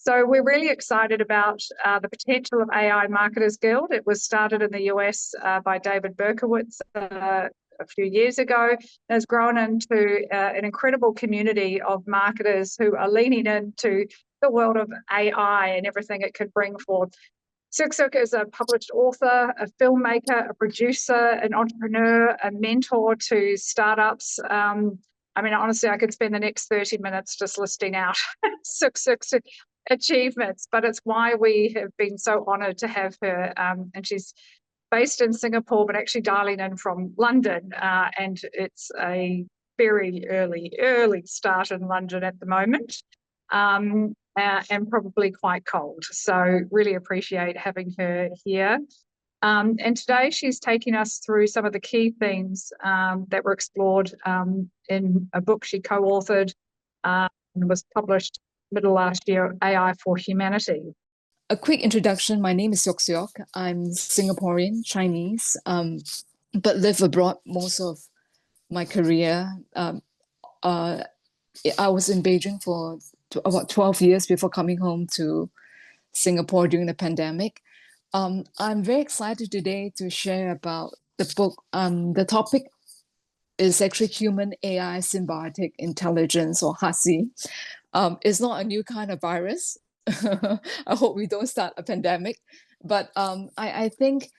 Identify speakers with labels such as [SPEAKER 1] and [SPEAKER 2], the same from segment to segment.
[SPEAKER 1] So we're really excited about the potential of AI Marketers Guild. It was started in the US by David Berkowitz a few years ago. It has grown into an incredible community of marketers who are leaning into the world of AI and everything it could bring forth. Siok Siok is a published author, a filmmaker, a producer, an entrepreneur, a mentor to startups. I mean, honestly, I could spend the next 30 minutes just listing out Siok Siok's achievements, but it's why we have been so honoured to have her. And she's based in Singapore, but actually dialing in from London. And it's a very early start in London at the moment. And probably quite cold. So really appreciate having her here. And today she's taking us through some of the key themes that were explored in a book she co-authored and was published middle last year, AI for Humanity.
[SPEAKER 2] A quick introduction. My name is Siok Siok. I'm Singaporean, Chinese, but live abroad most of my career. I was in Beijing for about 12 years before coming home to Singapore during the pandemic. I'm very excited today to share about the book. The topic is actually Human-AI Symbiotic Intelligence, or HASI. It's not a new kind of virus. I hope we don't start a pandemic. But I think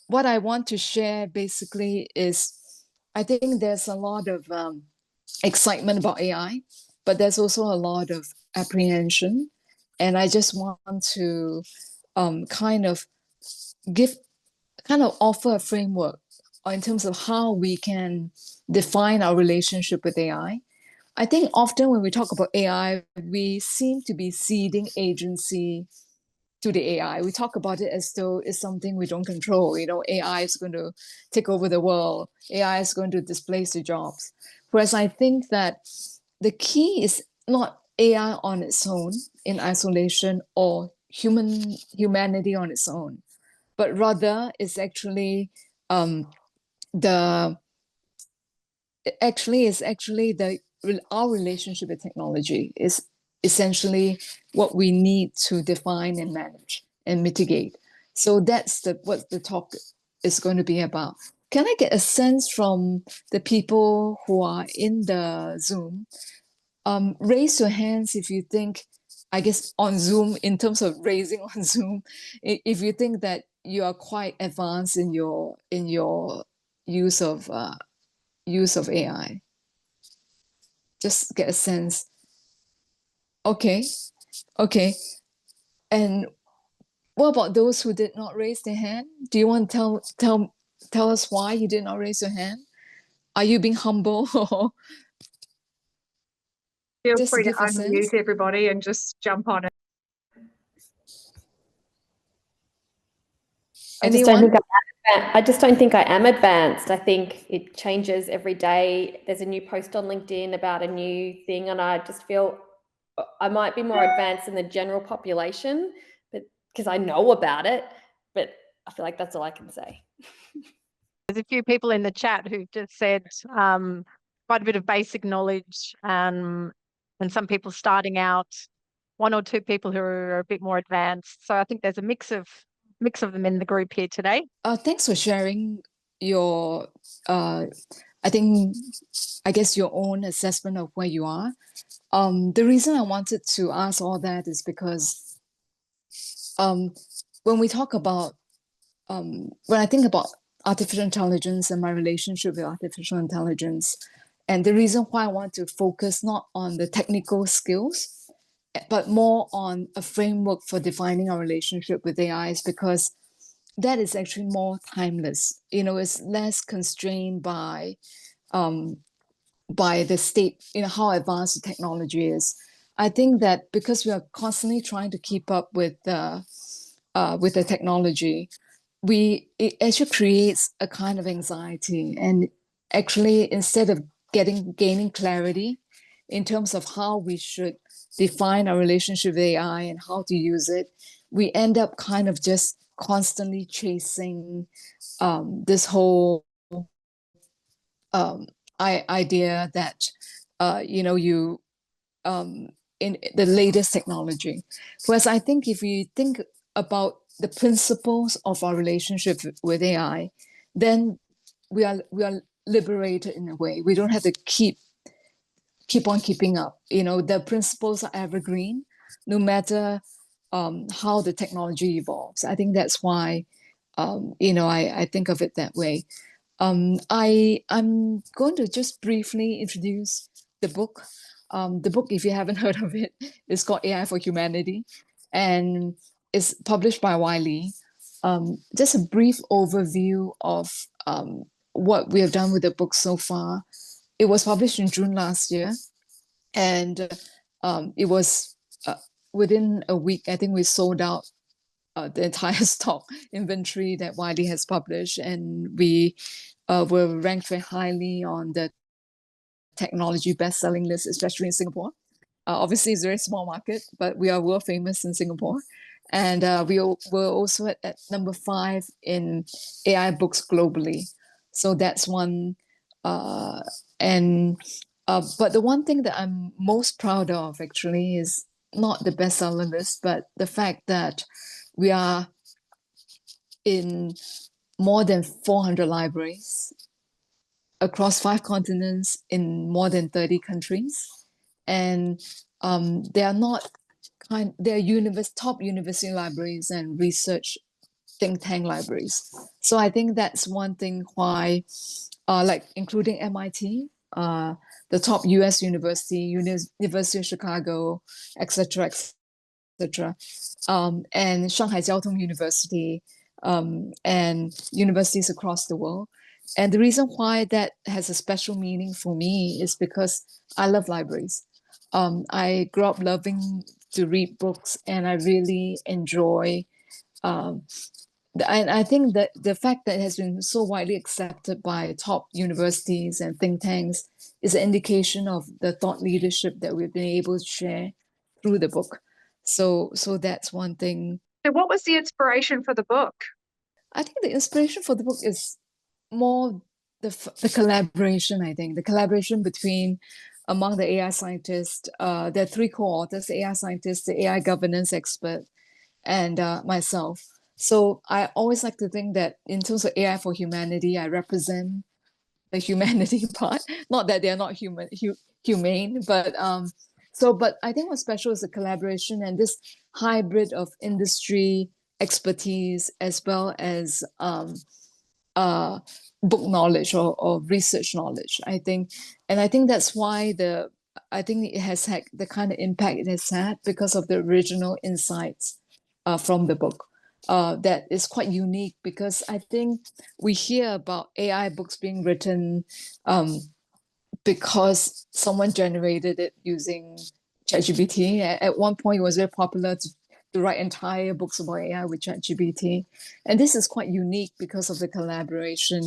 [SPEAKER 2] what I want to share basically is, I think there's a lot of excitement about AI, but there's also a lot of apprehension. And I just want to kind of offer a framework in terms of how we can define our relationship with AI. I think often when we talk about AI, we seem to be ceding agency to the AI. We talk about it as though it's something we don't control. AI is going to take over the world. AI is going to displace the jobs. Whereas I think that the key is not AI on its own in isolation, or humanity on its own, but rather it's actually our relationship with technology is essentially what we need to define and manage and mitigate. So that's what the talk is going to be about. Can I get a sense from the people who are in the Zoom? Raise your hands if you think, I guess on Zoom, in terms of raising on Zoom, if you think that you are quite advanced in your use of AI. Just get a sense. Okay. And what about those who did not raise their hand? Do you want to tell us why you did not raise your hand? Are you being humble?
[SPEAKER 1] Feel free to unmute everybody and just jump on it.
[SPEAKER 3] I just don't think I am advanced. I think it changes every day. There's a new post on LinkedIn about a new thing, and I just feel I might be more advanced than the general population, but because I know about it, but I feel like that's all I can say.
[SPEAKER 4] There's a few people in the chat who've just said quite a bit of basic knowledge, and some people starting out, one or two people who are a bit more advanced. So I think there's a mix of them in the group here today.
[SPEAKER 2] Thanks for sharing your, I guess your own assessment of where you are. The reason I wanted to ask all that is because when we talk about, when I think about artificial intelligence and my relationship with artificial intelligence, and the reason why I want to focus not on the technical skills, but more on a framework for defining our relationship with AI, is because that is actually more timeless. It's less constrained by the state, how advanced the technology is. I think that because we are constantly trying to keep up with the technology, it actually creates a kind of anxiety. And actually, instead of gaining clarity in terms of how we should define our relationship with AI and how to use it, we end up kind of just constantly chasing this whole idea that you in the latest technology. Whereas I think if you think about the principles of our relationship with AI, then we are liberated in a way. We don't have to keep on keeping up. The principles are evergreen, no matter how the technology evolves. I think that's why I think of it that way. I'm going to just briefly introduce the book. The book, if you haven't heard of it, is called AI for Humanity, and it's published by Wiley. Just a brief overview of what we have done with the book so far. It was published in June last year, and it was within a week, I think we sold out the entire stock inventory that Wiley has published, and we were ranked very highly on the technology best-selling list, especially in Singapore. Obviously, it's a very small market, but we are world famous in Singapore. And we were also at number 5 in AI books globally. So that's one. But the one thing that I'm most proud of actually is not the bestseller list, but the fact that we are in more than 400 libraries across 5 continents in more than 30 countries. And they are not they're top university libraries and research think tank libraries. So I think that's one thing why, like including MIT, the top US university, University of Chicago, etc., and Shanghai Jiao Tong University, and universities across the world. And the reason why that has a special meaning for me is because I love libraries. I grew up loving to read books, and I really enjoy. And I think that the fact that it has been so widely accepted by top universities and think tanks is an indication of the thought leadership that we've been able to share through the book. So that's one thing.
[SPEAKER 1] So what was the inspiration for the book?
[SPEAKER 2] I think the inspiration for the book is more the collaboration, I think. The collaboration among the AI scientists. There are 3 co-authors, the AI scientist, the AI governance expert, and myself. So I always like to think that in terms of AI for humanity, I represent the humanity part. Not that they're not humane, but I think what's special is the collaboration and this hybrid of industry expertise as well as book knowledge or research knowledge, I think. And I think that's why I think it has had the kind of impact it has had because of the original insights from the book. That is quite unique because I think we hear about AI books being written because someone generated it using ChatGPT. At one point, it was very popular to write entire books about AI with ChatGPT. And this is quite unique because of the collaboration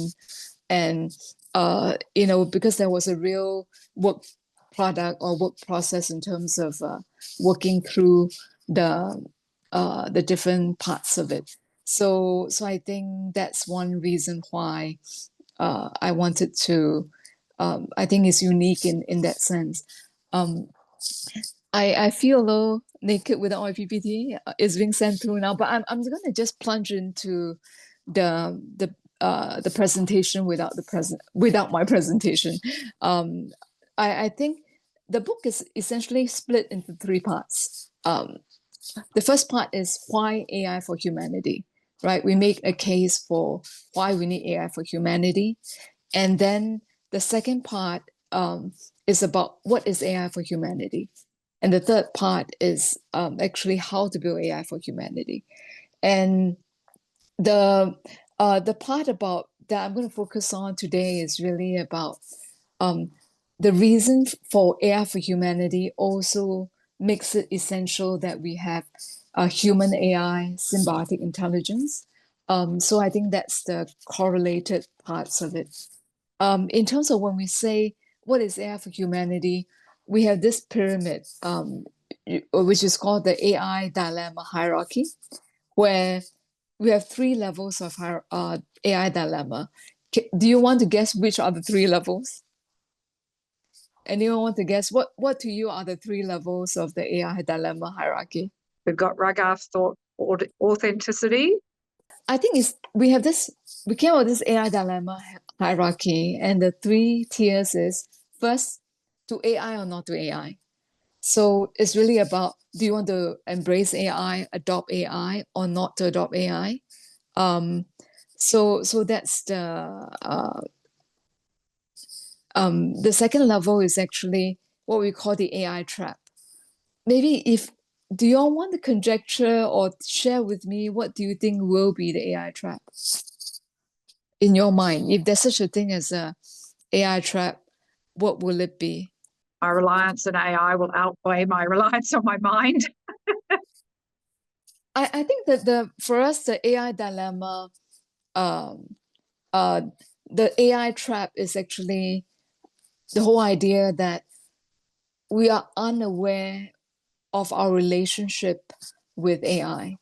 [SPEAKER 2] and, because there was a real work product or work process in terms of working through the different parts of it. So I think that's one reason why I wanted to, I think it's unique in that sense. I feel a little naked without my PPT. It's being sent through now, but I'm going to just plunge into the presentation without my presentation. I think the book is essentially split into 3 parts. The first part is why AI for humanity, right? We make a case for why we need AI for humanity. And then the second part is about what is AI for humanity. And the third part is actually how to build AI for humanity. And the part about that I'm going to focus on today is really about the reason for AI for humanity also makes it essential that we have a Human-AI Symbiotic Intelligence. So I think that's the correlated parts of it. In terms of when we say, what is AI for humanity? We have this pyramid, which is called the AI dilemma hierarchy, where we have 3 levels of AI dilemma. Do you want to guess which are the 3 levels? Anyone want to guess what to you are the three levels of the AI dilemma hierarchy?
[SPEAKER 1] We've got Raghav thought authenticity.
[SPEAKER 2] I think we came up with this AI dilemma hierarchy, and the three tiers is first, to AI or not to AI. So it's really about, do you want to embrace AI, adopt AI, or not to adopt AI? So that's the second level is actually what we call the AI trap. Maybe do you all want to conjecture or share with me what do you think will be the AI trap in your mind? If there's such a thing as a AI trap, what will it be?
[SPEAKER 1] My reliance on AI will outweigh my reliance on my mind.
[SPEAKER 2] I think that for us, the AI dilemma, the AI trap is actually the whole idea that we are unaware of our relationship with AI,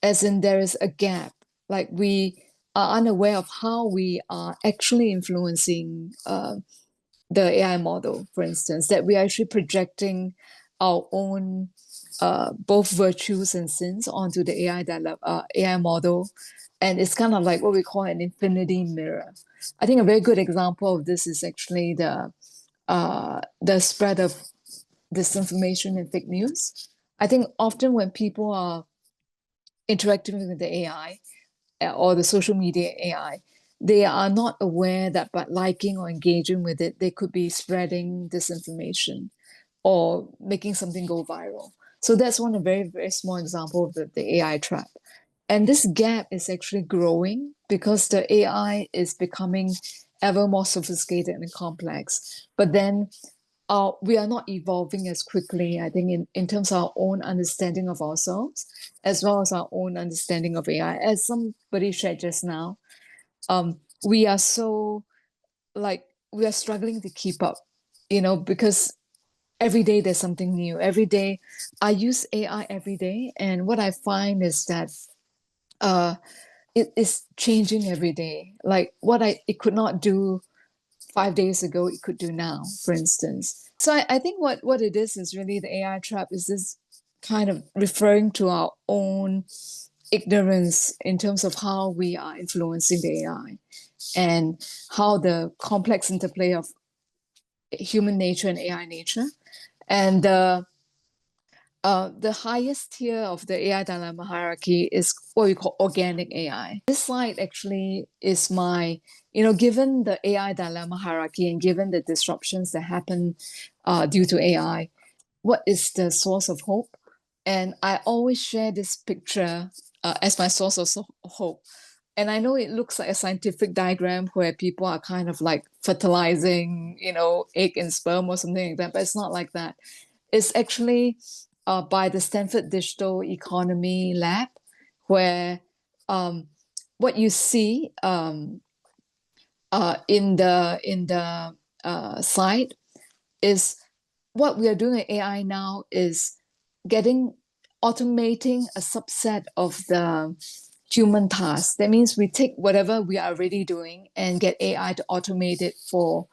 [SPEAKER 2] as in there is a gap. Like we are unaware of how we are actually influencing the AI model, for instance, that we are actually projecting our own both virtues and sins onto the AI model. And it's kind of like what we call an infinity mirror. I think a very good example of this is actually the spread of disinformation and fake news. I think often when people are interacting with the AI or the social media AI, they are not aware that by liking or engaging with it, they could be spreading disinformation or making something go viral. So that's one a very, very small example of the AI trap. And this gap is actually growing because the AI is becoming ever more sophisticated and complex. But then we are not evolving as quickly, I think, in terms of our own understanding of ourselves, as well as our own understanding of AI. As somebody shared just now, we are struggling to keep up, because every day there's something new. Every day, I use AI every day, and what I find is that it is changing every day. Like it could not do 5 days ago, it could do now, for instance. So I think what it is really the AI trap is this kind of referring to our own ignorance in terms of how we are influencing the AI and how the complex interplay of human nature and AI nature. And the highest tier of the AI dilemma hierarchy is what we call organic AI. This slide actually is given the AI dilemma hierarchy and given the disruptions that happen due to AI, what is the source of hope? And I always share this picture as my source of hope. And I know it looks like a scientific diagram where people are kind of like fertilizing, egg and sperm or something like that, but it's not like that. It's actually by the Stanford Digital Economy Lab, where what you see in the slide is what we are doing with AI now is automating a subset of the human tasks. That means we take whatever we are already doing and get AI to automate it for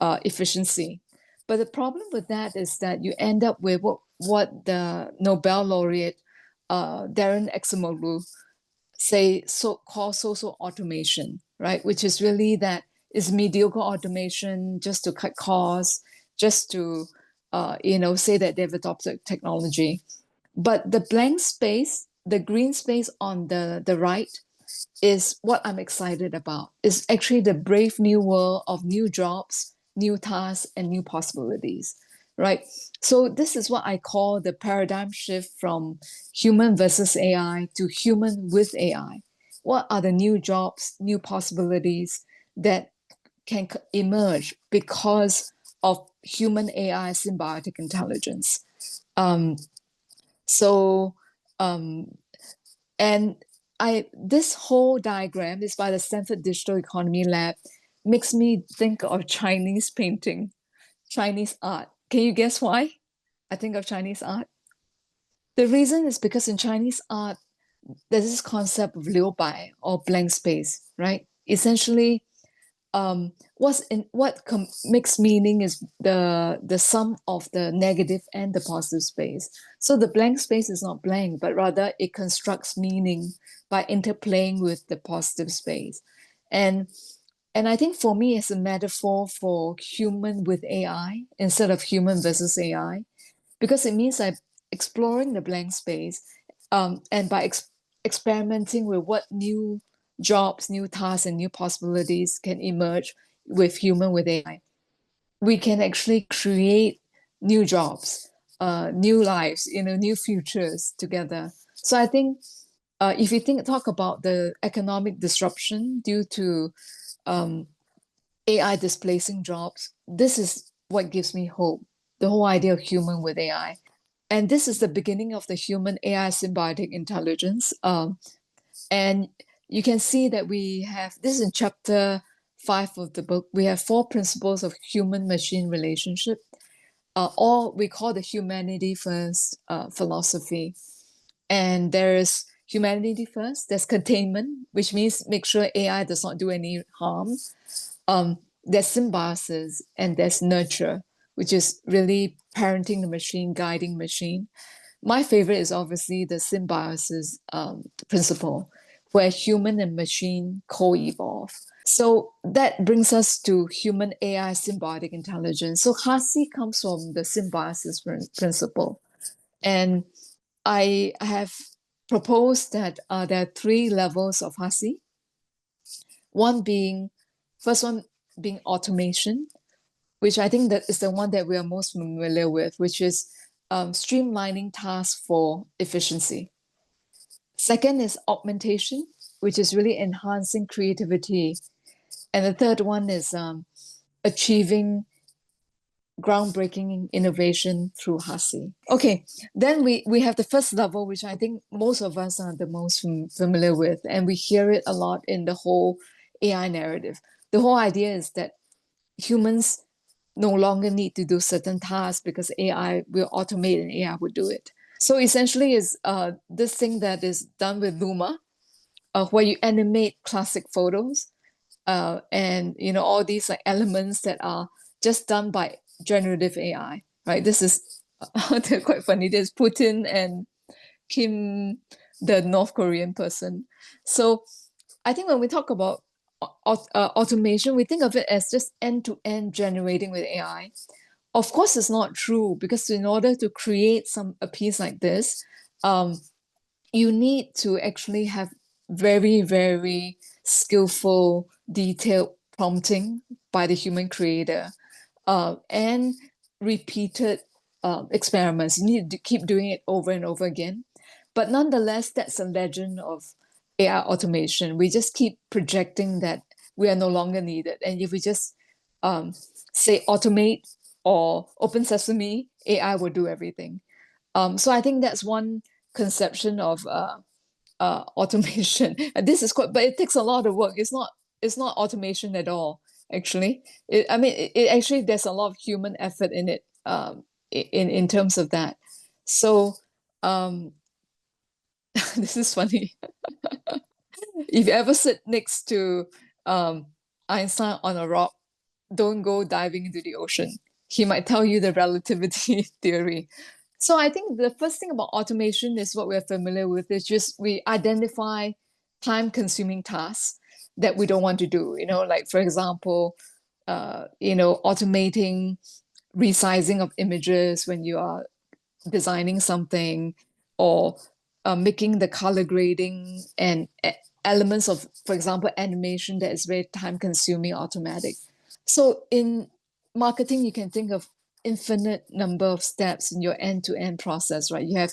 [SPEAKER 2] efficiency. But the problem with that is that you end up with what the Nobel laureate Darren Acemoglu called social automation, right? Which is really that is mediocre automation just to cut costs, just to say that they've adopted technology. But the blank space, the green space on the right, is what I'm excited about. It's actually the brave new world of new jobs, new tasks, and new possibilities, right? So this is what I call the paradigm shift from human versus AI to human with AI. What are the new jobs, new possibilities that can emerge because of human-AI symbiotic intelligence? This whole diagram is by the Stanford Digital Economy Lab, makes me think of Chinese painting, Chinese art. Can you guess why I think of Chinese art? The reason is because in Chinese art, there's this concept of liu bai or blank space, right? Essentially, makes meaning is the sum of the negative and the positive space. So the blank space is not blank, but rather it constructs meaning by interplaying with the positive space. And I think for me, it's a metaphor for human with AI instead of human versus AI, because it means I'm exploring the blank space, and by experimenting with what new jobs, new tasks, and new possibilities can emerge with human with AI, we can actually create new jobs, new lives, new futures together. So I think if you talk about the economic disruption due to AI displacing jobs, this is what gives me hope. The whole idea of human with AI. And this is the beginning of the Human-AI Symbiotic Intelligence. And you can see that we have, this is in chapter 5 of the book, we have 4 principles of human-machine relationship, or we call the humanity first philosophy. And there's humanity first, there's containment, which means make sure AI does not do any harm. There's symbiosis, and there's nurture, which is really parenting the machine, guiding machine. My favorite is obviously the symbiosis principle, where human and machine co-evolve. So that brings us to human AI symbiotic intelligence. So HASI comes from the symbiosis principle. And I have proposed that there are 3 levels of HASI. First one being automation, which I think that is the one that we are most familiar with, which is streamlining tasks for efficiency. Second is augmentation, which is really enhancing creativity. And the third one is achieving groundbreaking innovation through HASI. Okay, then we have the first level, which I think most of us are the most familiar with, and we hear it a lot in the whole AI narrative. The whole idea is that humans no longer need to do certain tasks because AI will automate and AI will do it. So essentially is this thing that is done with Luma, where you animate classic photos, and all these like elements that are just done by generative AI, right? This is they're quite funny. There's Putin and Kim, the North Korean person. So I think when we talk about automation, we think of it as just end-to-end generating with AI. Of course, it's not true, because in order to create a piece like this, you need to actually have very, very skillful, detailed prompting by the human creator, and repeated experiments. You need to keep doing it over and over again. But nonetheless, that's a legend of AI automation. We just keep projecting that we are no longer needed. And if we just say automate or open sesame, AI will do everything. So I think that's one conception of automation. And this is but it takes a lot of work. It's not automation at all, actually. It actually, there's a lot of human effort in it, in terms of that. So this is funny. If you ever sit next to Einstein on a rock, don't go diving into the ocean. He might tell you the relativity theory. So I think the first thing about automation is what we're familiar with. Is just we identify time-consuming tasks that we don't want to do. Like, for example, automating resizing of images when you are designing something, or making the color grading and elements of, for example, animation that is very time-consuming, automatic. So in marketing, you can think of infinite number of steps in your end-to-end process, right? You have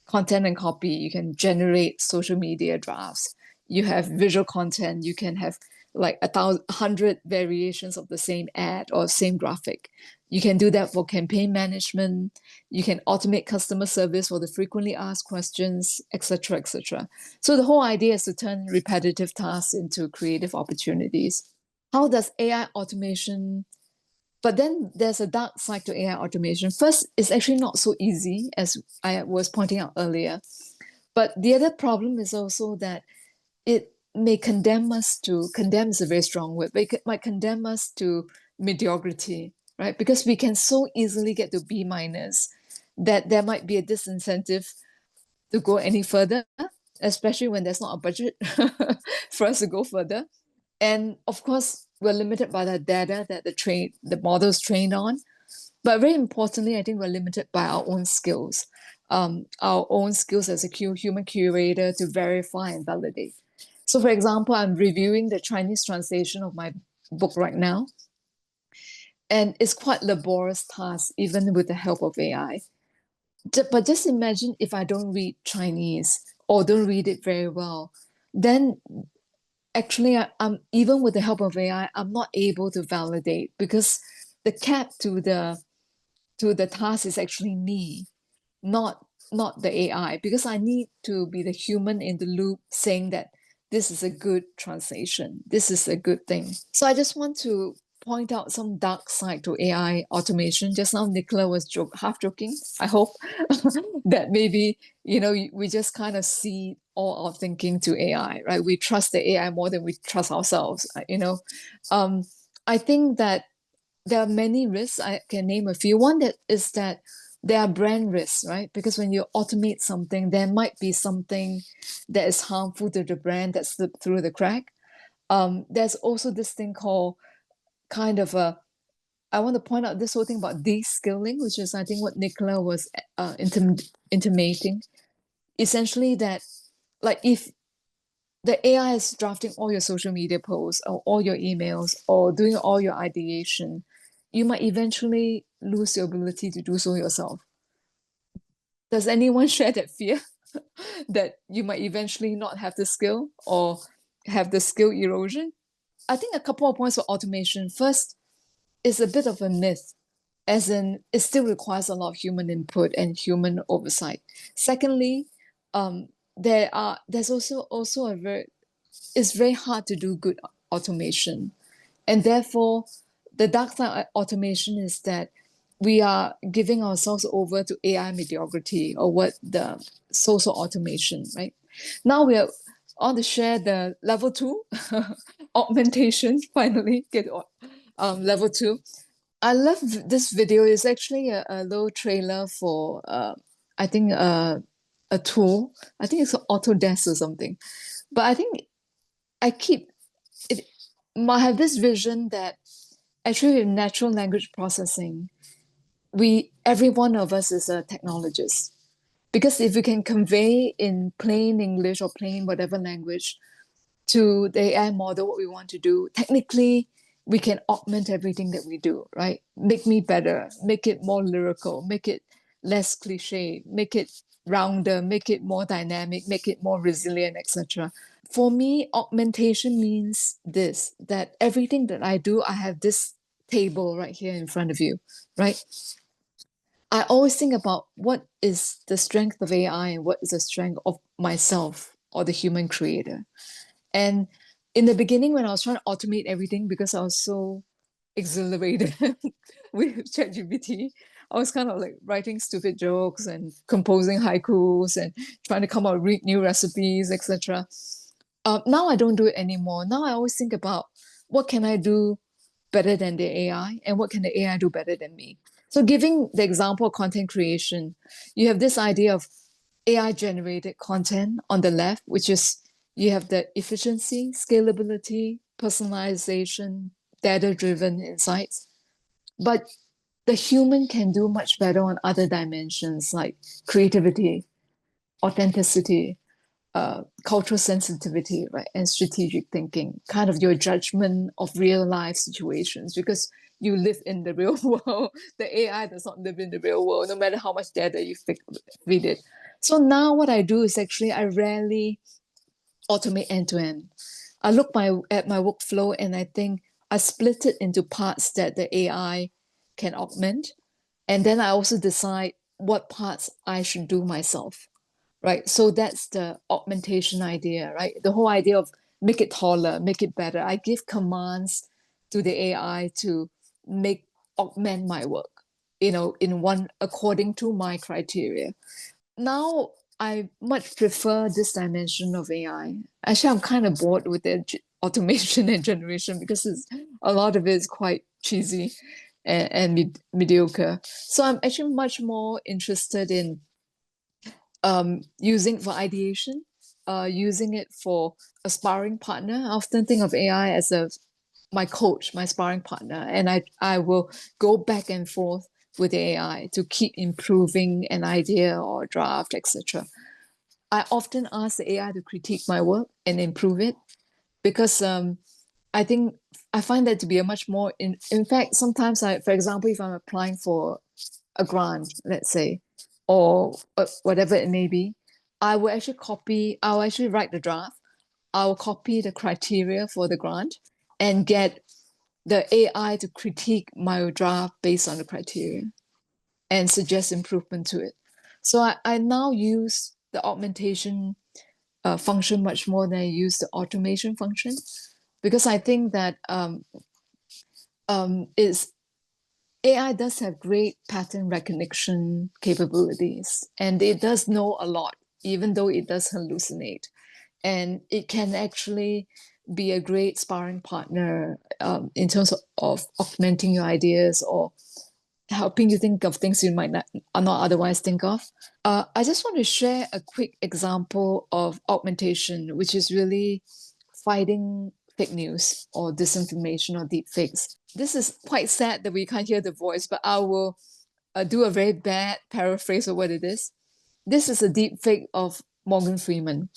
[SPEAKER 2] content and copy. You can generate social media drafts. You have visual content. You can have like 100 variations of the same ad or same graphic. You can do that for campaign management. You can automate customer service for the frequently asked questions, etc., etc. So the whole idea is to turn repetitive tasks into creative opportunities. How does AI automation? But then there's a dark side to AI automation. First, it's actually not so easy, as I was pointing out earlier. But the other problem is also that it may condemn us to, condemn is a very strong word, but it might condemn us to mediocrity, right? Because we can so easily get to B minus that there might be a disincentive to go any further, especially when there's not a budget for us to go further. And of course, we're limited by the data that the models trained on. But very importantly, I think we're limited by our own skills, our own skills as a human curator to verify and validate. So for example, I'm reviewing the Chinese translation of my book right now. And it's quite laborious task, even with the help of AI. But just imagine if I don't read Chinese or don't read it very well, then actually I'm even with the help of AI, I'm not able to validate, because the cap to the task is actually me, not the AI, because I need to be the human in the loop saying that this is a good translation, this is a good thing. So I just want to point out some dark side to AI automation. Just now, Nicola was half joking, I hope, that maybe, we just kind of see all our thinking to AI, right? We trust the AI more than we trust ourselves, I think that there are many risks. I can name a few. One that is that there are brand risks, right? Because when you automate something, there might be something that is harmful to the brand that slipped through the crack. There's also this thing called I want to point out this whole thing about de-skilling, which is I think what Nicola was intimating. Essentially that, like, if the AI is drafting all your social media posts or all your emails or doing all your ideation, you might eventually lose your ability to do so yourself. Does anyone share that fear that you might eventually not have the skill or have the skill erosion? I think a couple of points for automation. First, it's a bit of a myth, as in it still requires a lot of human input and human oversight. Secondly, there's also it's very hard to do good automation, and therefore the dark side of automation is that we are giving ourselves over to AI mediocrity, or what the social automation, right? Now we are on to share the level 2 augmentation. Finally get level 2. I love this video. It's actually a little trailer for I think a tool. I think it's Autodesk or something. But I think I have this vision that actually with natural language processing, every one of us is a technologist. Because if we can convey in plain English or plain whatever language to the AI model what we want to do, technically we can augment everything that we do, right? Make me better, make it more lyrical, make it less cliche, make it rounder, make it more dynamic, make it more resilient, etc. For me, augmentation means this, that everything that I do, I have this table right here in front of you, right? I always think about what is the strength of AI and what is the strength of myself or the human creator. And in the beginning, when I was trying to automate everything, because I was so exhilarated with ChatGPT, I was kind of like writing stupid jokes and composing haikus and trying to come up with new recipes, etc. Now I don't do it anymore. Now I always think about what can I do better than the AI and what can the AI do better than me. So giving the example of content creation, you have this idea of AI generated content on the left, which is you have the efficiency, scalability, personalization, data-driven insights. But the human can do much better on other dimensions like creativity, authenticity, cultural sensitivity, right, and strategic thinking, kind of your judgment of real life situations, because you live in the real world. The AI does not live in the real world, no matter how much data you feed it. So now what I do is actually I rarely automate end-to-end. I look at my workflow and I think I split it into parts that the AI can augment. And then I also decide what parts I should do myself, right? So that's the augmentation idea, right? The whole idea of make it taller, make it better. I give commands to the AI to augment my work, according to my criteria. Now, I much prefer this dimension of AI. Actually, I'm kind of bored with the automation and generation because a lot of it is quite cheesy and mediocre. So I'm actually much more interested in using for ideation, using it for a sparring partner. I often think of AI as my coach, my sparring partner, and I will go back and forth with AI to keep improving an idea or draft, etc. I often ask the AI to critique my work and improve it because I think I find that to be a much more in fact, sometimes for example, if I'm applying for a grant, let's say, or whatever it may be, I'll actually write the draft. I'll copy the criteria for the grant and get the AI to critique my draft based on the criteria and suggest improvement to it. So I now use the augmentation function much more than I use the automation function because I think that AI does have great pattern recognition capabilities, and it does know a lot, even though it does hallucinate. And it can actually be a great sparring partner in terms of augmenting your ideas or helping you think of things you might not otherwise think of. I just want to share a quick example of augmentation, which is really fighting fake news or disinformation or deep fakes. This is quite sad that we can't hear the voice, but I will do a very bad paraphrase of what it is. This is a deep fake of Morgan Freeman.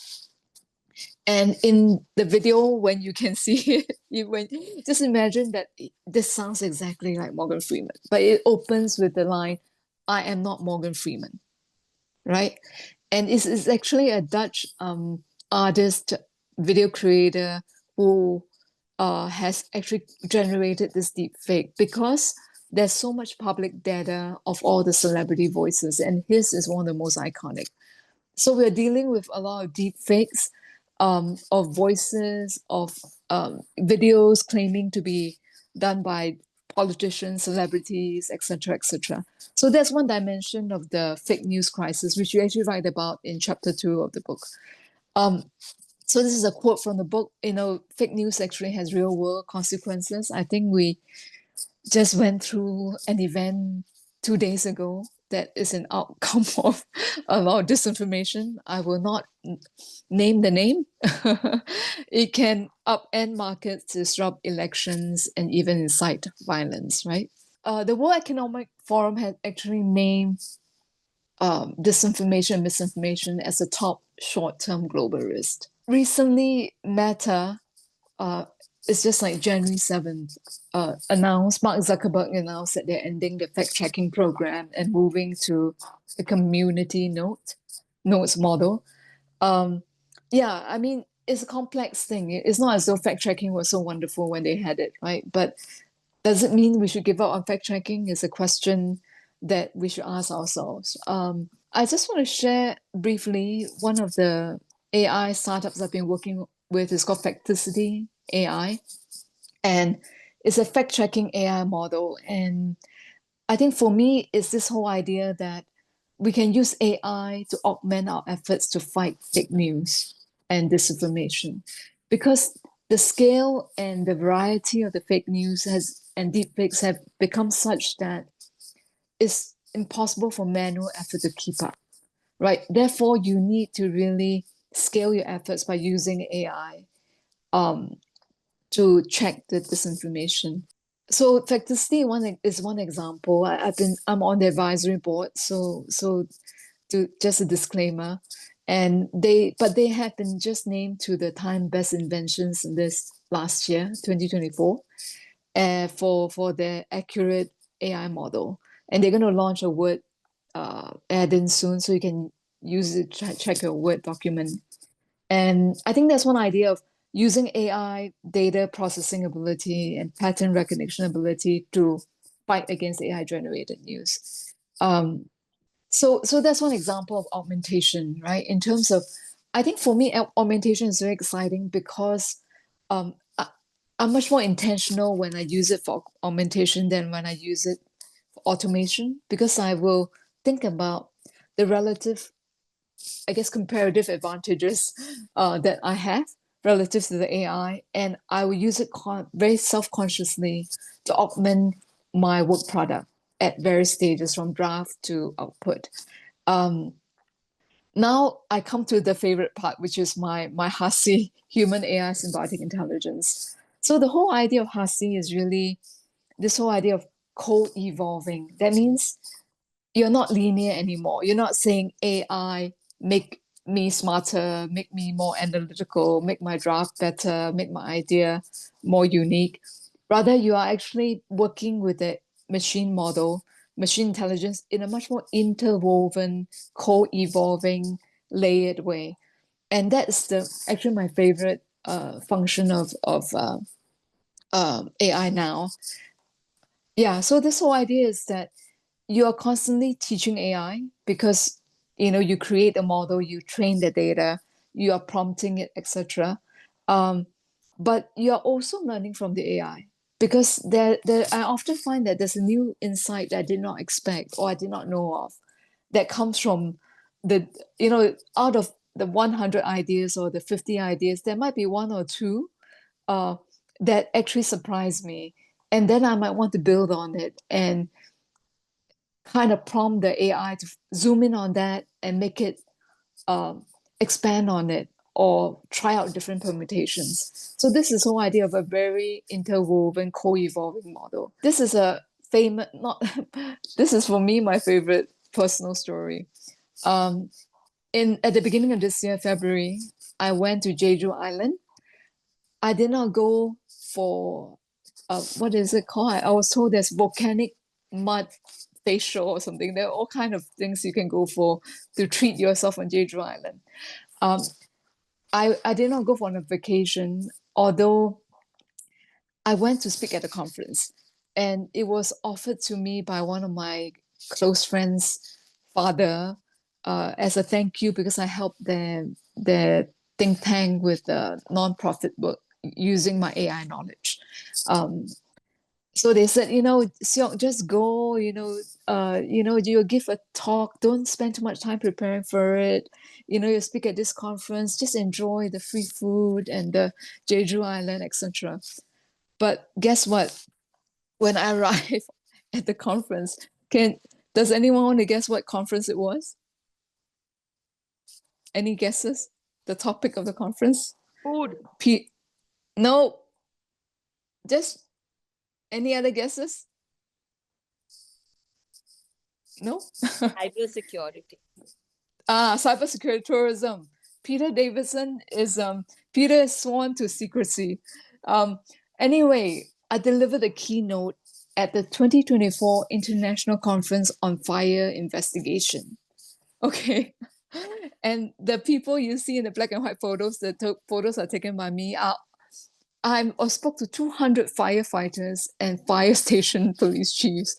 [SPEAKER 2] And in the video, when you can see it, just imagine that this sounds exactly like Morgan Freeman, but it opens with the line, "I am not Morgan Freeman," right? And it's actually a Dutch artist, video creator who has actually generated this deep fake because there's so much public data of all the celebrity voices, and his is one of the most iconic. So we're dealing with a lot of deep fakes of voices, of videos claiming to be done by politicians, celebrities, etc., etc. So that's one dimension of the fake news crisis, which you actually write about in chapter 2 of the book. So this is a quote from the book. Fake news actually has real world consequences. I think we just went through an event 2 days ago that is an outcome of a lot of disinformation. I will not name the name. It can upend markets, disrupt elections, and even incite violence, right? The World Economic Forum has actually named disinformation and misinformation as a top short-term global risk. Recently, Meta, it's just like January 7th, Mark Zuckerberg announced that they're ending the fact-checking program and moving to a community notes model. Yeah, I mean, it's a complex thing. It's not as though fact-checking was so wonderful when they had it, right? But does it mean we should give up on fact-checking is a question that we should ask ourselves. I just want to share briefly one of the AI startups I've been working with is called Facticity AI, and it's a fact-checking AI model. And I think for me, it's this whole idea that we can use AI to augment our efforts to fight fake news and disinformation, because the scale and the variety of the fake news and deepfakes have become such that it's impossible for manual effort to keep up, right? Therefore, you need to really scale your efforts by using AI to check the disinformation. So Facticity is one example. I'm on the advisory board, so just a disclaimer. And they have been just named to the Time Best Inventions this last year, 2024, for their accurate AI model. And they're going to launch a Word add-in soon, so you can use it to check your Word document. And I think that's one idea of using AI data processing ability and pattern recognition ability to fight against AI-generated news. So that's one example of augmentation, right? In terms of, I think for me, augmentation is very exciting because I'm much more intentional when I use it for augmentation than when I use it for automation, because I will think about the relative I guess, comparative advantages that I have relative to the AI, and I will use it very self-consciously to augment my work product at various stages from draft to output. Now I come to the favorite part, which is my HASI, Human-AI Symbiotic Intelligence. So the whole idea of HASI is really this whole idea of co-evolving. That means you're not linear anymore. You're not saying AI, make me smarter, make me more analytical, make my draft better, make my idea more unique. Rather, you are actually working with a machine model, machine intelligence in a much more interwoven, co-evolving, layered way. And that's actually my favorite function of AI now. Yeah, so this whole idea is that you are constantly teaching AI because you create a model, you train the data, you are prompting it, etc. But you are also learning from the AI because I often find that there's a new insight that I did not expect or I did not know of that comes from out of the 100 ideas or the 50 ideas, there might be one or two that actually surprise me. And then I might want to build on it and kind of prompt the AI to zoom in on that and make it expand on it or try out different permutations. So this is the whole idea of a very interwoven, co-evolving model. This is a famous, this is for me my favorite personal story. At the beginning of this year, February, I went to Jeju Island. I did not go for what is it called? I was told there's volcanic mud facial or something. There are all kind of things you can go for to treat yourself on Jeju Island. I did not go for a vacation, although I went to speak at a conference, and it was offered to me by one of my close friends' father as a thank you because I helped their think tank with the non-profit work using my AI knowledge. So they said, Siok, just go, you give a talk, don't spend too much time preparing for it. You speak at this conference, just enjoy the free food and the Jeju Island, etc. But guess what? When I arrived at the conference, does anyone want to guess what conference it was? Any guesses? The topic of the conference?
[SPEAKER 4] Food.
[SPEAKER 2] No. Just any other guesses? No?
[SPEAKER 5] Cybersecurity.
[SPEAKER 2] Cybersecurity tourism. Peter is sworn to secrecy. Anyway, I delivered a keynote at the 2024 International Conference on Fire Investigation. Okay. And the people you see in the black and white photos, the photos are taken by me. I spoke to 200 firefighters and fire station police chiefs.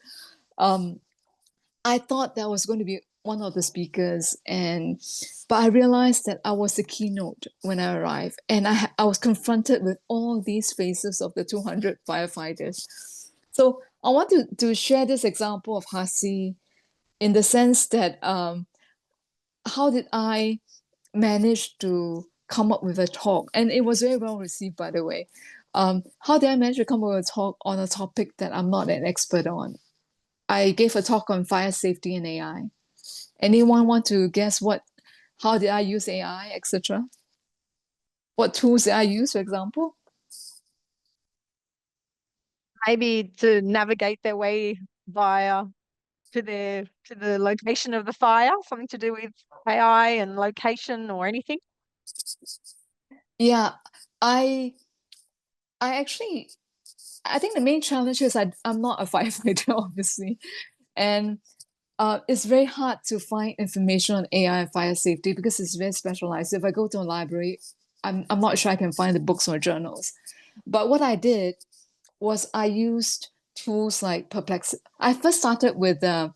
[SPEAKER 2] I thought that was going to be one of the speakers, but I realized that I was the keynote when I arrived, and I was confronted with all these faces of the 200 firefighters. So I want to share this example of HASI in the sense that how did I manage to come up with a talk? And it was very well received, by the way. How did I manage to come up with a talk on a topic that I'm not an expert on? I gave a talk on fire safety and AI. Anyone want to guess how did I use AI, etc.? What tools did I use, for example?
[SPEAKER 4] Maybe to navigate their way to the location of the fire, something to do with AI and location or anything?
[SPEAKER 2] Yeah, I think the main challenge is I'm not a firefighter, obviously, and it's very hard to find information on AI and fire safety because it's very specialized. If I go to a library, I'm not sure I can find the books or journals. But what I did was I used tools like Perplexity. I first started with the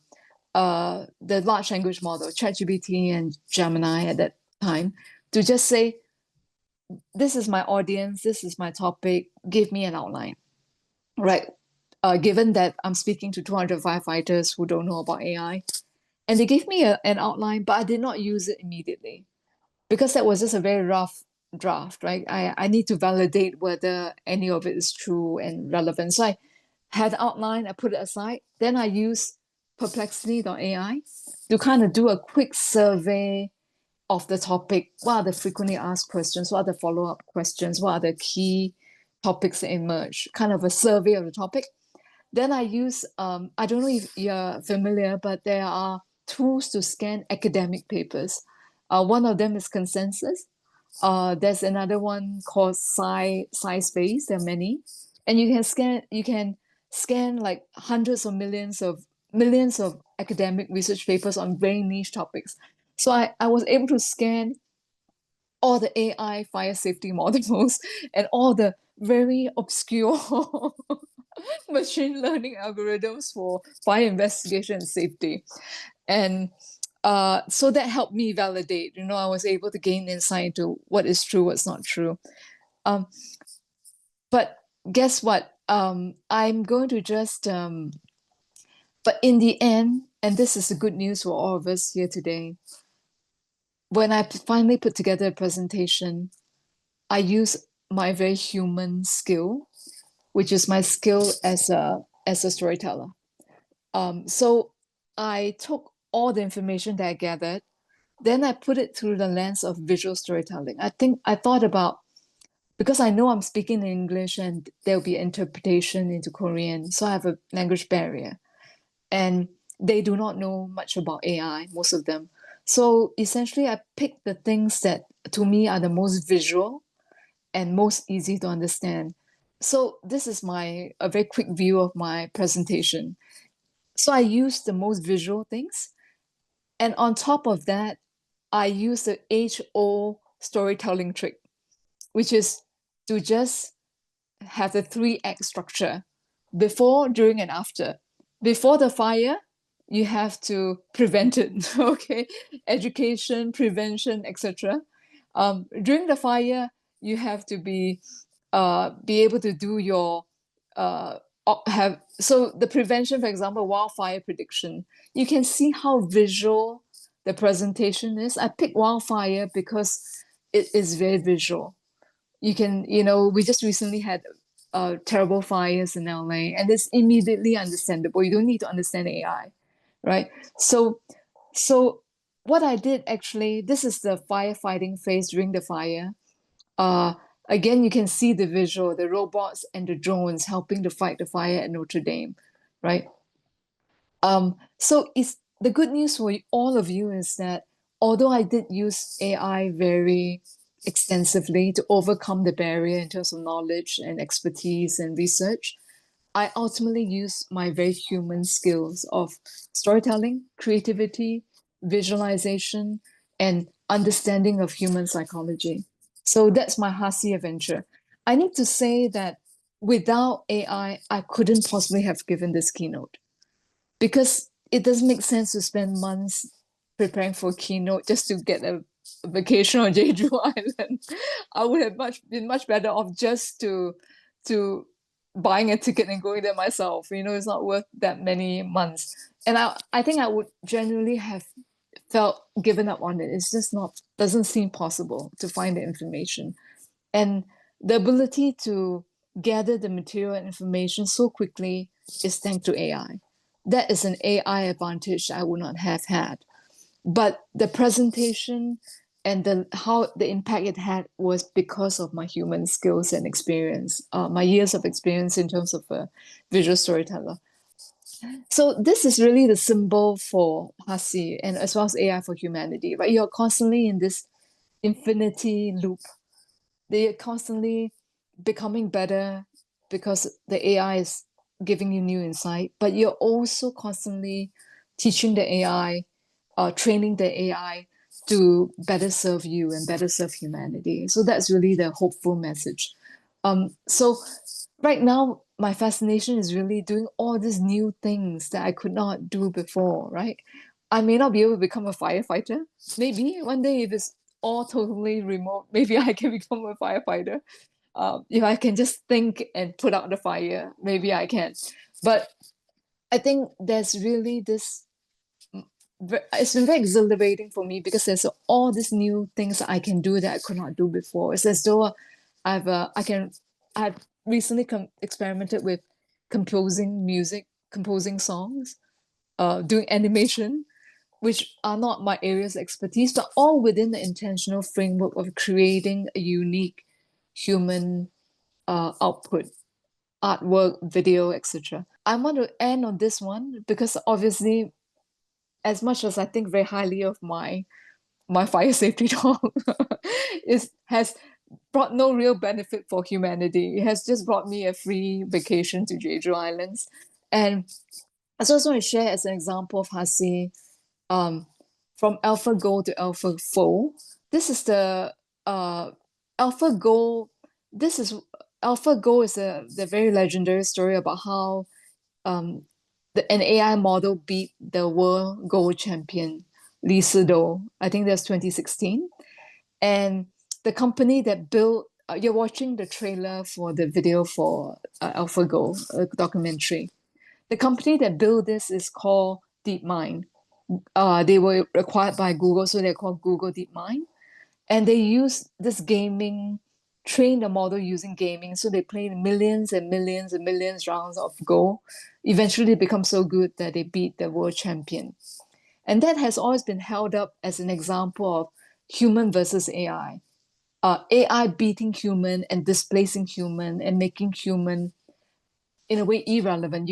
[SPEAKER 2] large language model, ChatGPT and Gemini at that time, to just say, this is my audience, this is my topic, give me an outline, right? Given that I'm speaking to 200 firefighters who don't know about AI, And they gave me an outline, but I did not use it immediately because that was just a very rough draft, right? I need to validate whether any of it is true and relevant. So I had the outline, I put it aside. Then I used Perplexity.ai to kind of do a quick survey of the topic. What are the frequently asked questions? What are the follow-up questions? What are the key topics that emerge? Kind of a survey of the topic. Then I use, I don't know if you're familiar, but there are tools to scan academic papers. One of them is Consensus. There's another one called SciSpace. There are many, and you can scan like hundreds of millions of academic research papers on very niche topics. So I was able to scan all the AI fire safety models and all the very obscure machine learning algorithms for fire investigation and safety. And so that helped me validate, I was able to gain insight into what is true, what's not true. But guess what? I'm going to just, but in the end, and this is the good news for all of us here today, when I finally put together a presentation, I use my very human skill, which is my skill as a storyteller. So I took all the information that I gathered, then I put it through the lens of visual storytelling. I thought about, because I know I'm speaking in English and there'll be interpretation into Korean, so I have a language barrier. And they do not know much about AI, most of them. So essentially, I picked the things that to me are the most visual and most easy to understand. So this is a very quick view of my presentation. So I used the most visual things. And on top of that, I use the age-old storytelling trick, which is to just have the 3-act structure: before, during, and after. Before the fire, you have to prevent it, okay? Education, prevention, etc. During the fire, you have to be able to do your so the prevention, for example, wildfire prediction. You can see how visual the presentation is. I picked wildfire because it is very visual. You can, we just recently had terrible fires in LA, and it's immediately understandable. You don't need to understand AI, right? So what I did actually, this is the firefighting phase during the fire. Again, you can see the visual, the robots and the drones helping to fight the fire at Notre Dame, right? So the good news for all of you is that although I did use AI very extensively to overcome the barrier in terms of knowledge and expertise and research, I ultimately use my very human skills of storytelling, creativity, visualization, and understanding of human psychology. So that's my HASI adventure. I need to say that without AI, I couldn't possibly have given this keynote, because it doesn't make sense to spend months preparing for a keynote just to get a vacation on Jeju Island. I would have been much better off just to buying a ticket and going there myself. It's not worth that many months. And I think I would genuinely have felt given up on it. It's just doesn't seem possible to find the information. And the ability to gather the material and information so quickly is thanks to AI. That is an AI advantage I would not have had. But the presentation and how the impact it had was because of my human skills and experience, my years of experience in terms of a visual storyteller. So this is really the symbol for HASI and as well as AI for humanity, right? You're constantly in this infinity loop. They're constantly becoming better because the AI is giving you new insight, but you're also constantly teaching the AI, training the AI to better serve you and better serve humanity. So that's really the hopeful message. So right now, my fascination is really doing all these new things that I could not do before, right? I may not be able to become a firefighter. Maybe one day, if it's all totally remote, maybe I can become a firefighter. If I can just think and put out the fire, maybe I can. But I think there's really this it's been very exhilarating for me because there's all these new things that I can do that I could not do before. It's as though I've recently experimented with composing music, composing songs, doing animation, which are not my areas of expertise, but all within the intentional framework of creating a unique human output, artwork, video, etc. I want to end on this one because obviously, as much as I think very highly of my fire safety dog, has brought no real benefit for humanity. It has just brought me a free vacation to Jeju Islands. And I just want to share as an example of HASI, from AlphaGo to AlphaFold. This is the AlphaGo. This is AlphaGo is the very legendary story about how an AI model beat the world gold champion Lee Sedol. I think that's 2016. And the company that built, you're watching the trailer for the video for AlphaGo, a documentary. The company that built this is called DeepMind. They were acquired by Google, so they're called Google DeepMind. And they use this gaming, train the model using gaming. So they play millions and millions and millions rounds of Go. Eventually they become so good that they beat the world champion. And that has always been held up as an example of human versus AI. AI beating human and displacing human and making human in a way irrelevant.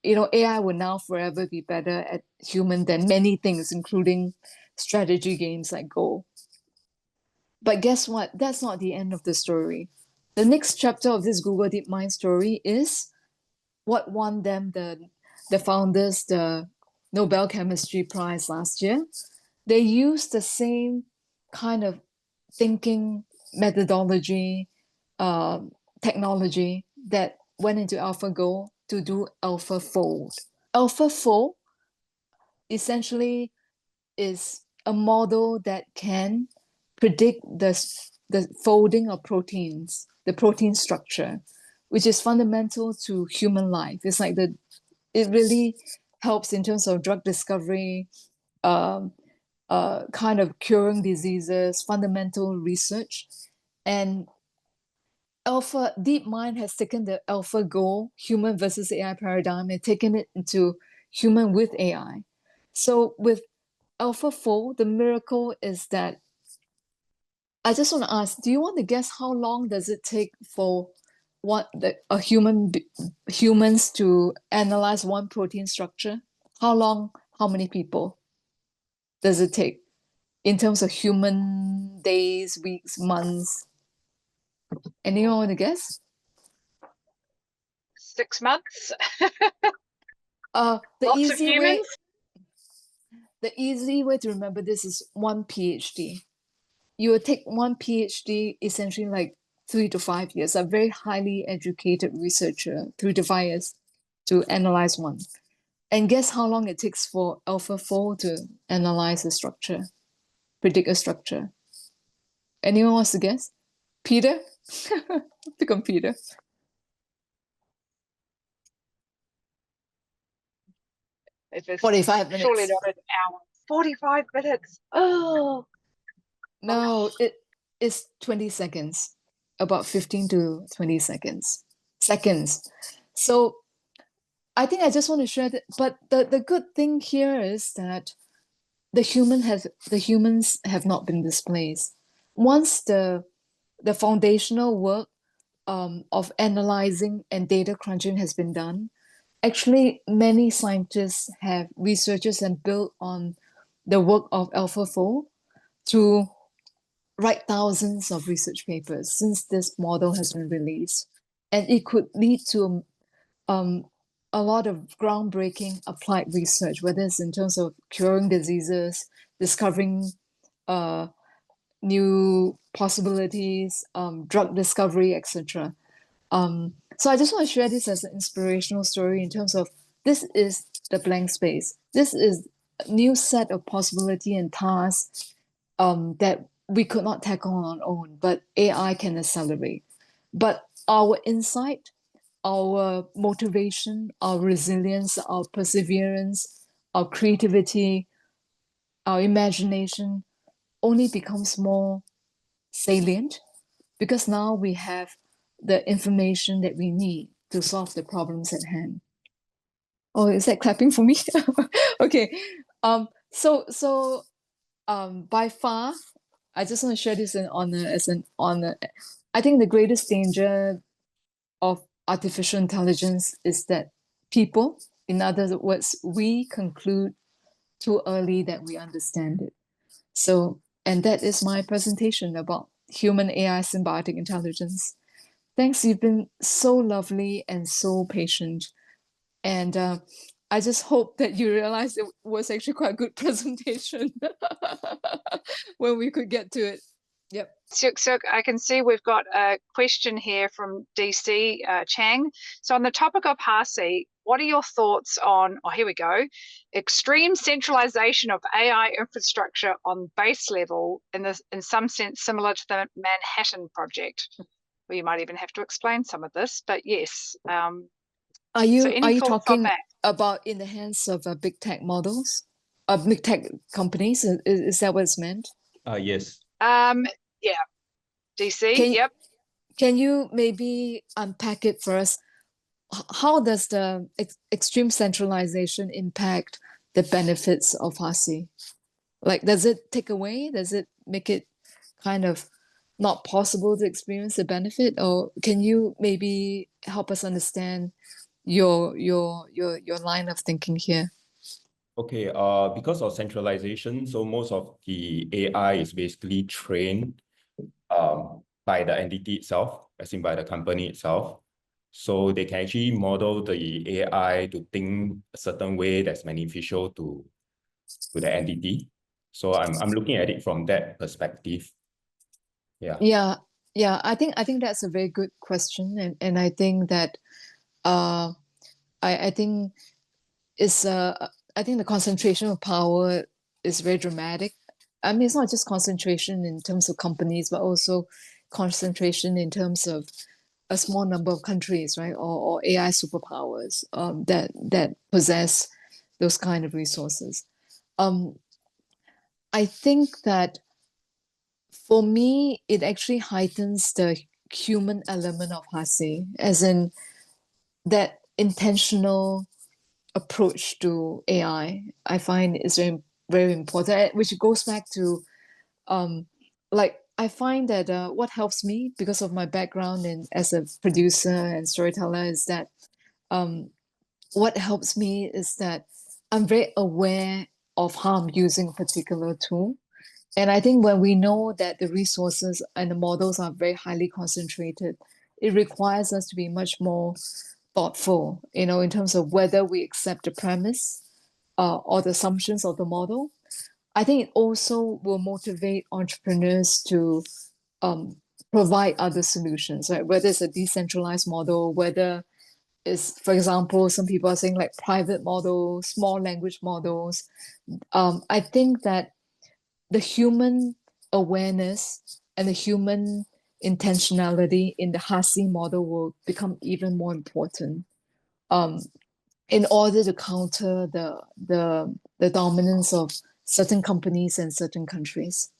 [SPEAKER 2] AI will now forever be better at human than many things, including strategy games like Go. But guess what? That's not the end of the story. The next chapter of this Google DeepMind story is what won them the founders the Nobel Chemistry Prize last year. They used the same kind of thinking methodology, technology that went into AlphaGo to do AlphaFold. AlphaFold essentially is a model that can predict the folding of proteins, the protein structure, which is fundamental to human life. It's like it really helps in terms of drug discovery, kind of curing diseases, fundamental research. And DeepMind has taken the AlphaGo human versus AI paradigm and taken it into human with AI. So with AlphaFold, the miracle is that I just want to ask, do you want to guess how long does it take for humans to analyze one protein structure? How long, how many people does it take in terms of human days, weeks, months? Anyone want to guess?
[SPEAKER 1] 6 months.
[SPEAKER 2] The
[SPEAKER 1] Lots of humans.
[SPEAKER 2] The easy way to remember this is one PhD. You would take one PhD essentially like 3 to 5 years, a very highly educated researcher, 3 to 5 years to analyze one. And guess how long it takes for AlphaFold to analyze a structure, predict a structure? Anyone wants to guess? Peter? Pick on Peter.
[SPEAKER 1] If it's
[SPEAKER 2] 45 minutes.
[SPEAKER 1] surely not an hour. 45 minutes. Oh.
[SPEAKER 2] No, it is 20 seconds, about 15 to 20 seconds. So I think I just want to share that. But the good thing here is that the humans have not been displaced. Once the foundational work of analyzing and data crunching has been done, actually many scientists researchers have built on the work of AlphaFold to write thousands of research papers since this model has been released. And it could lead to a lot of groundbreaking applied research, whether it's in terms of curing diseases, discovering new possibilities, drug discovery, etc. So I just want to share this as an inspirational story in terms of this is the blank space. This is a new set of possibility and tasks that we could not tackle on our own, but AI can accelerate. But our insight, our motivation, our resilience, our perseverance, our creativity, our imagination only becomes more salient because now we have the information that we need to solve the problems at hand. Oh, is that clapping for me? Okay. By far, I just want to share this as an honor. I think the greatest danger of artificial intelligence is that people, in other words, we conclude too early that we understand it. So, and that is my presentation about Human-AI Symbiotic Intelligence. Thanks, you've been so lovely and so patient. And I just hope that you realize it was actually quite a good presentation when we could get to it. Yep.
[SPEAKER 1] Siok, I can see we've got a question here from DC Chang. So on the topic of HASI, what are your thoughts on, here we go, extreme centralization of AI infrastructure on base level in some sense similar to the Manhattan Project? Well, you might even have to explain some of this, but yes.
[SPEAKER 2] Are you talking
[SPEAKER 1] that?
[SPEAKER 2] about in the hands of big tech models, big tech companies? Is that what it's meant?
[SPEAKER 6] Yes.
[SPEAKER 1] Yeah, DC, yep.
[SPEAKER 2] Can you maybe unpack it for us? How does the extreme centralization impact the benefits of HASI? Like, does it take away? Does it make it kind of not possible to experience the benefit? Or can you maybe help us understand your line of thinking here?
[SPEAKER 6] Okay, because of centralization, so most of the AI is basically trained by the entity itself, as in by the company itself. So they can actually model the AI to think a certain way that's beneficial to the entity. So I'm looking at it from that perspective. Yeah.
[SPEAKER 2] Yeah. I think that's a very good question, and I think that I think it's I think the concentration of power is very dramatic. I mean, it's not just concentration in terms of companies, but also concentration in terms of a small number of countries, right? Or AI superpowers that possess those kind of resources. I think that for me, it actually heightens the human element of HASI, as in that intentional approach to AI. I find is very, very important, which goes back to like I find that what helps me because of my background and as a producer and storyteller is that what helps me is that I'm very aware of how I'm using a particular tool. And I think when we know that the resources and the models are very highly concentrated, it requires us to be much more thoughtful, in terms of whether we accept the premise or the assumptions of the model. I think it also will motivate entrepreneurs to provide other solutions, right? Whether it's a decentralized model, whether it's, for example, some people are saying like private models, small language models. I think that the human awareness and the human intentionality in the HASI model will become even more important in order to counter the dominance of certain companies and certain countries.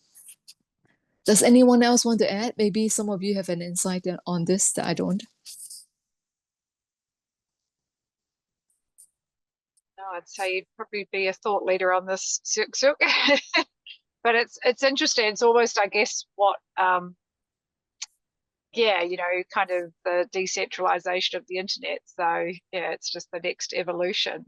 [SPEAKER 2] Does anyone else want to add? Maybe some of you have an insight on this that I don't.
[SPEAKER 1] No, I'd say you'd probably be a thought leader on this, Siok. But it's interesting. It's almost, I guess, what kind of the decentralization of the internet. So yeah, it's just the next evolution.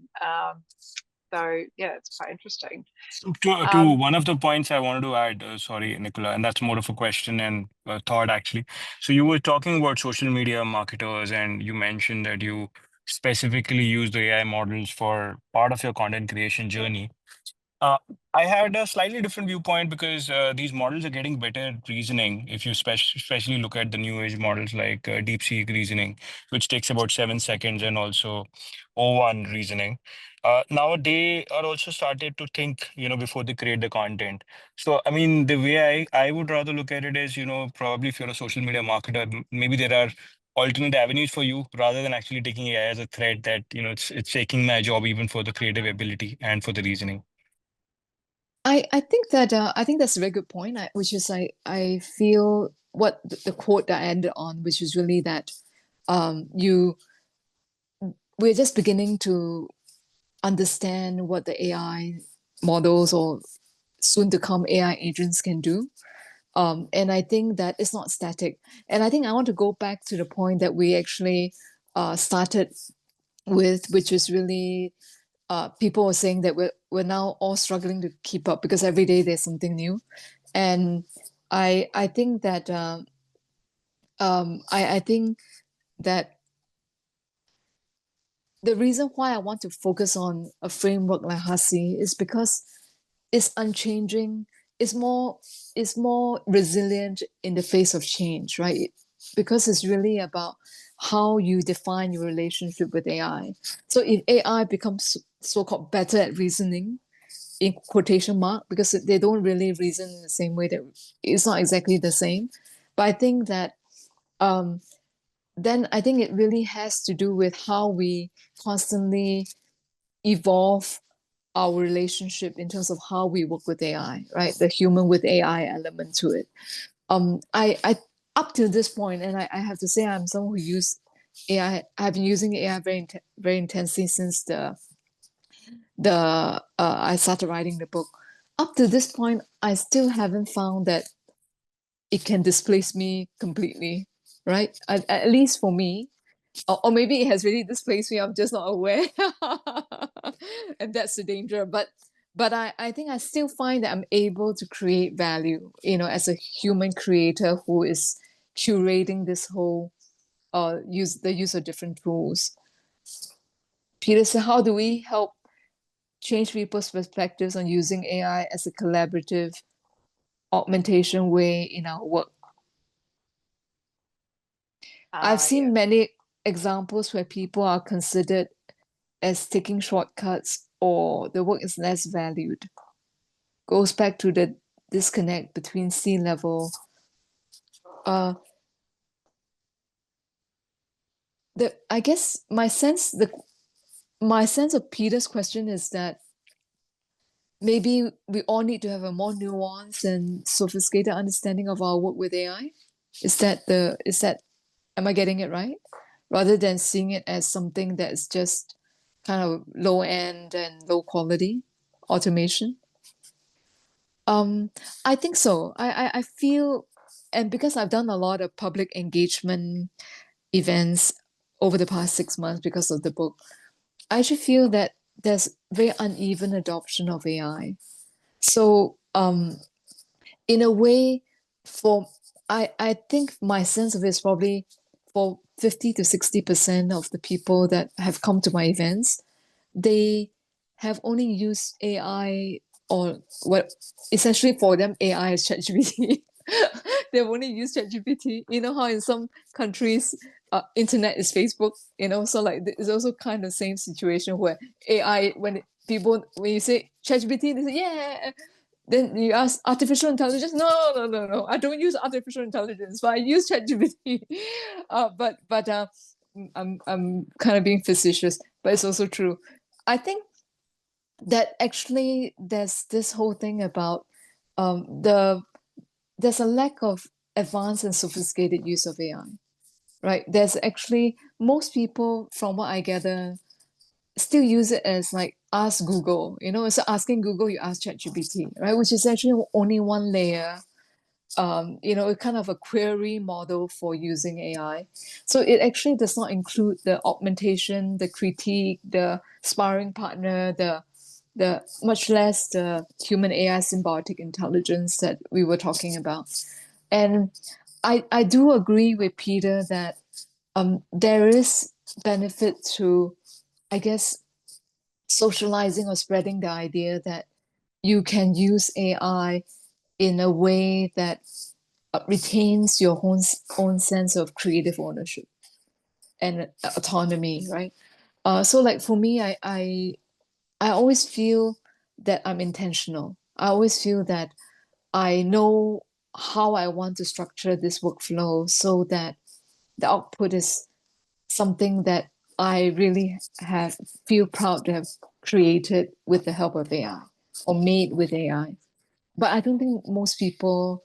[SPEAKER 1] So yeah, it's quite interesting.
[SPEAKER 7] So to one of the points I wanted to add, sorry, Nicola, and that's more of a question and a thought actually. So you were talking about social media marketers, and you mentioned that you specifically use the AI models for part of your content creation journey. I had a slightly different viewpoint because these models are getting better at reasoning. If you especially look at the new age models like DeepSeek reasoning, which takes about 7 seconds, and also O1 reasoning. Now they are also started to think, before they create the content. So, I mean, the way I would rather look at it is, probably if you're a social media marketer, maybe there are alternate avenues for you rather than actually taking AI as a threat that, it's taking my job even for the creative ability and for the reasoning.
[SPEAKER 2] I think that I think that's a very good point. Which is I feel what the quote that I ended on, which is really that you we're just beginning to understand what the AI models or soon to come AI agents can do. And I think that it's not static. And I think I want to go back to the point that we actually started with, which is really people are saying that we're now all struggling to keep up because every day there's something new. And I think that I think that the reason why I want to focus on a framework like HASI is because it's unchanging, it's more resilient in the face of change, right? Because it's really about how you define your relationship with AI. So if AI becomes so-called better at reasoning, in quotation mark, because they don't really reason in the same way, that it's not exactly the same. But I think that um, then I think it really has to do with how we constantly evolve our relationship in terms of how we work with AI, right? The human with AI element to it. I up to this point, and I have to say I'm someone who use AI. I've been using AI very intensely since the I started writing the book. Up to this point, I still haven't found that it can displace me completely, right? At least for me, or maybe it has really displaced me. I'm just not aware, and that's the danger. But I think I still find that I'm able to create value, as a human creator who is curating this whole use of different tools. Peter, so how do we help change people's perspectives on using AI as a collaborative augmentation way in our work? I've seen many examples where people are considered as taking shortcuts or the work is less valued. Goes back to the disconnect between C-level. I guess my sense of Peter's question is that maybe we all need to have a more nuanced and sophisticated understanding of our work with AI. Am I getting it right? Rather than seeing it as something that's just kind of low end and low quality automation. I think so. I feel, and because I've done a lot of public engagement events over the past 6 months because of the book, I actually feel that there's very uneven adoption of AI. So in a way, I think my sense of it is probably for 50 to 60% of the people that have come to my events, they have only used AI, or what essentially for them AI is ChatGPT. They've only used ChatGPT. You know how in some countries internet is Facebook, so like it's also kind of same situation where AI, when you say ChatGPT, they say yeah. Then you ask artificial intelligence. No. I don't use artificial intelligence, but I use ChatGPT. But I'm kind of being facetious, but it's also true. I think that actually there's this whole thing about there's a lack of advanced and sophisticated use of AI, right? There's actually most people, from what I gather, still use it as like ask Google, so asking Google, you ask ChatGPT, right? Which is actually only one layer, kind of a query model for using AI. So it actually does not include the augmentation, the critique, the sparring partner, the much less the Human-AI Symbiotic Intelligence that we were talking about. And I do agree with Peter that there is benefit to, I guess, socializing or spreading the idea that you can use AI in a way that retains your own sense of creative ownership and autonomy, right? So like for me, I always feel that I'm intentional. I always feel that I know how I want to structure this workflow so that the output is something that I really feel proud to have created with the help of AI. or made with AI. But I don't think most people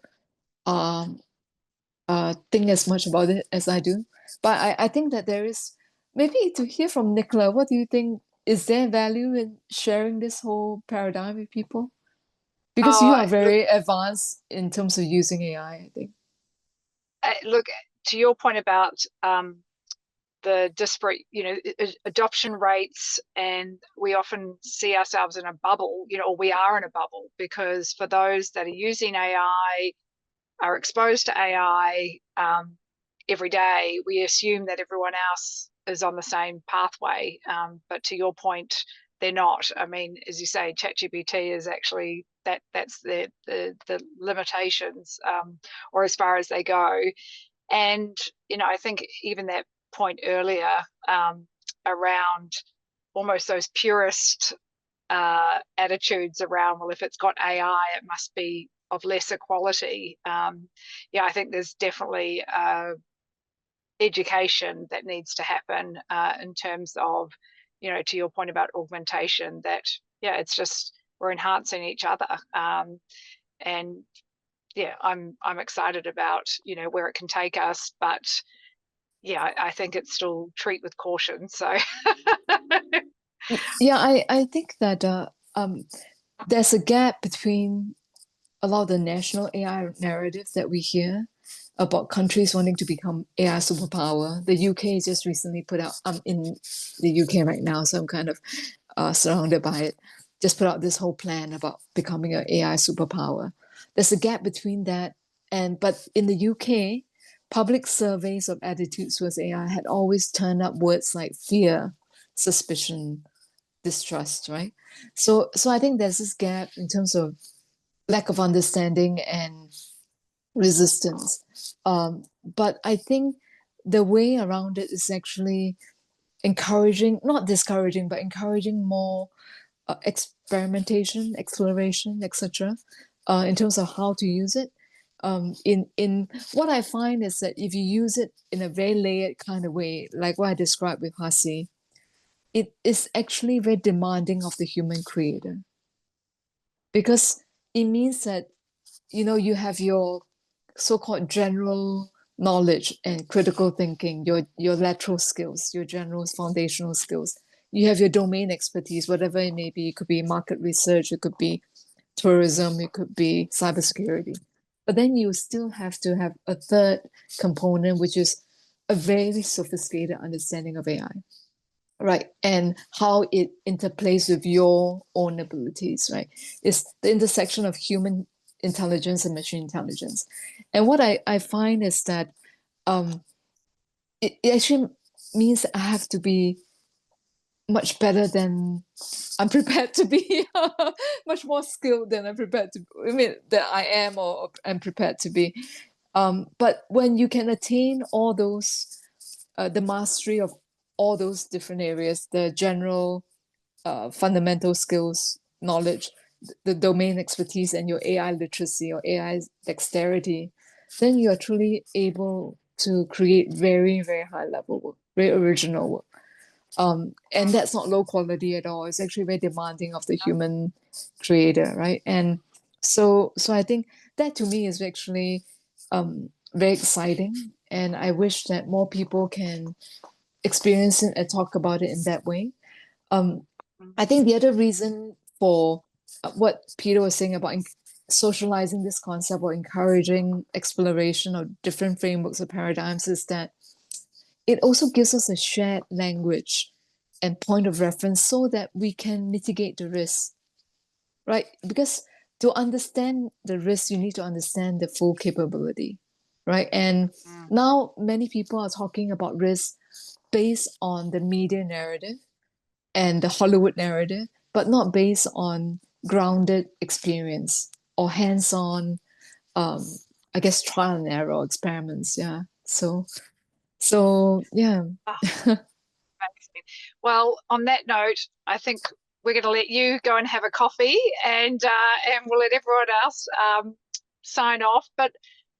[SPEAKER 2] think as much about it as I do. But I think that there is, maybe to hear from Nicola, what do you think? Is there value in sharing this whole paradigm with people? Because you are
[SPEAKER 1] Look,
[SPEAKER 2] very advanced in terms of using AI, I think.
[SPEAKER 1] look, to your point about the disparate, adoption rates, and we often see ourselves in a bubble, or we are in a bubble, because for those that are using AI, are exposed to AI every day, we assume that everyone else is on the same pathway. But to your point, they're not. I mean, as you say, ChatGPT is actually that's the limitations, or as far as they go. And I think even that point earlier around almost those purist attitudes around, well, if it's got AI, it must be of lesser quality. I think there's definitely education that needs to happen in terms of, to your point about augmentation, that it's just we're enhancing each other, and I'm excited about where it can take us, but I think it's still treat with caution. So
[SPEAKER 2] I think that there's a gap between a lot of the national AI narratives that we hear about countries wanting to become AI superpower. The UK just recently put out, I'm in the UK right now, so I'm kind of surrounded by it, just put out this whole plan about becoming an AI superpower. There's a gap between that but in the UK, public surveys of attitudes towards AI had always turned up words like fear, suspicion, distrust, right? So I think there's this gap in terms of lack of understanding and resistance. But I think the way around it is actually encouraging, not discouraging, but encouraging more experimentation, exploration, etc. In terms of how to use it. In what I find is that if you use it in a very layered kind of way, like what I described with HASI, it is actually very demanding of the human creator, because it means that you have your so-called general knowledge and critical thinking, your lateral skills, your general foundational skills. You have your domain expertise, whatever it may be. It could be market research, it could be tourism, it could be cybersecurity. But then you still have to have a third component, which is a very sophisticated understanding of AI, right? And how it interplays with your own abilities, right? It's the intersection of human intelligence and machine intelligence. And what I find is that it actually means I have to be much better than I'm prepared to be, much more skilled than that I am or I'm prepared to be. But when you can attain all those, the mastery of all those different areas, the general fundamental skills, knowledge, the domain expertise, and your AI literacy or AI dexterity, then you are truly able to create very, very high level work, very original work. And that's not low quality at all. It's actually very demanding of the human creator, right? And so I think that to me is actually very exciting. And I wish that more people can experience it and talk about it in that way. I think the other reason for what Peter was saying about socializing this concept or encouraging exploration of different frameworks or paradigms is that it also gives us a shared language and point of reference so that we can mitigate the risk, right? Because to understand the risk, you need to understand the full capability, right? And now many people are talking about risk based on the media narrative and the Hollywood narrative, but not based on grounded experience or hands-on, I guess, trial and error experiments. Yeah. So yeah.
[SPEAKER 1] Well, on that note, I think we're going to let you go and have a coffee, and we'll let everyone else sign off. But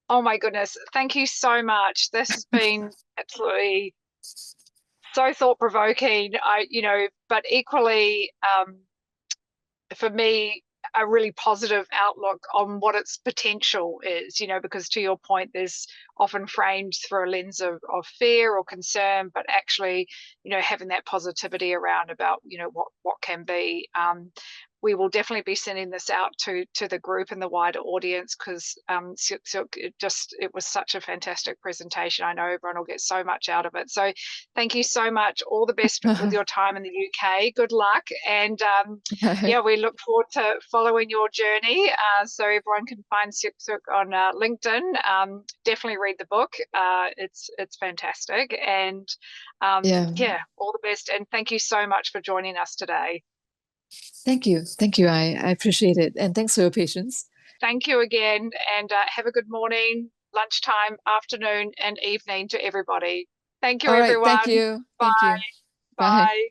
[SPEAKER 1] oh my goodness, thank you so much. This has been absolutely so thought-provoking. But equally, for me, a really positive outlook on what its potential is, because to your point, there's often framed through a lens of fear or concern, but actually, having that positivity around about, what can be. We will definitely be sending this out to the group and the wider audience, because it was such a fantastic presentation. I know everyone will get so much out of it. So thank you so much. All the best with your time in the UK. Good luck. And we look forward to following your journey. So everyone can find Siok Siok on LinkedIn. Definitely read the book. It's fantastic. And all the best. And thank you so much for joining us today.
[SPEAKER 2] Thank you. I appreciate it. And thanks for your patience.
[SPEAKER 1] Thank you again. And have a good morning, lunchtime, afternoon, and evening to everybody. Thank you,
[SPEAKER 2] All right,
[SPEAKER 1] everyone.
[SPEAKER 2] thank you.
[SPEAKER 1] Bye.
[SPEAKER 2] Thank you.
[SPEAKER 1] Bye.